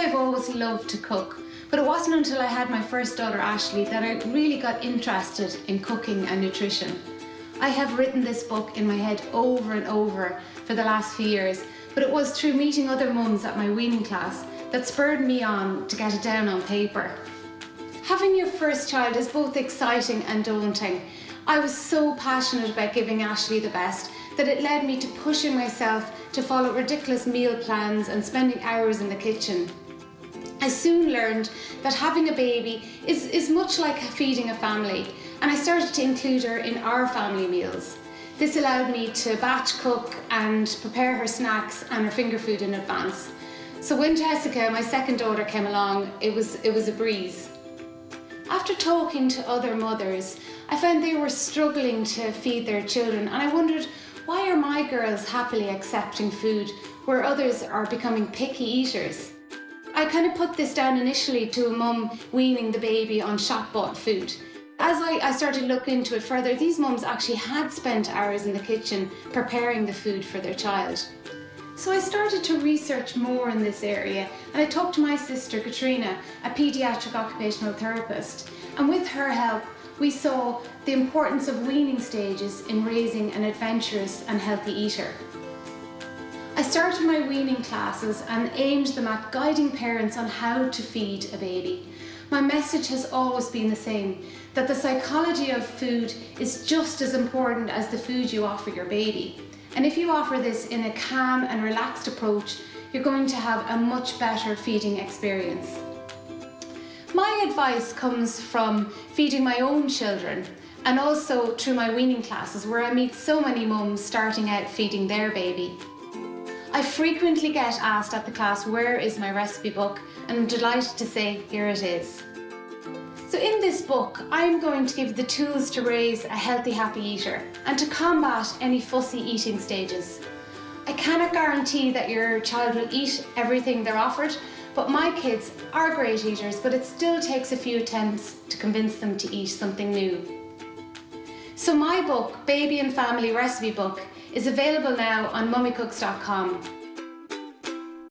I've always loved to cook, but it wasn't until I had my first daughter Ashley that I really got interested in cooking and nutrition. I have written this book in my head over and over for the last few years, but it was through meeting other mums at my weaning class that spurred me on to get it down on paper. Having your first child is both exciting and daunting. I was so passionate about giving Ashley the best that it led me to pushing myself to follow ridiculous meal plans and spending hours in the kitchen. I soon learned that having a baby is much like feeding a family, and I started to include her in our family meals. This allowed me to batch cook and prepare her snacks and her finger food in advance. So when Jessica, my second daughter, came along, it was a breeze. After talking to other mothers, I found they were struggling to feed their children, and I wondered, why are my girls happily accepting food where others are becoming picky eaters? I kind of put this down initially to a mum weaning the baby on shop-bought food. As I started looking into it further, these mums actually had spent hours in the kitchen preparing the food for their child. So I started to research more in this area, and I talked to my sister Katrina, a paediatric occupational therapist, and with her help we saw the importance of weaning stages in raising an adventurous and healthy eater. I started my weaning classes and aimed them at guiding parents on how to feed a baby. My message has always been the same, that the psychology of food is just as important as the food you offer your baby. And if you offer this in a calm and relaxed approach, you're going to have a much better feeding experience. My advice comes from feeding my own children and also through my weaning classes, where I meet so many mums starting out feeding their baby. I frequently get asked at the class, where is my recipe book? And I'm delighted to say, here it is. So in this book, I'm going to give the tools to raise a healthy, happy eater and to combat any fussy eating stages. I cannot guarantee that your child will eat everything they're offered, but my kids are great eaters, but it still takes a few attempts to convince them to eat something new. So my book, Baby and Family Recipe Book, is available now on mummycooks.com.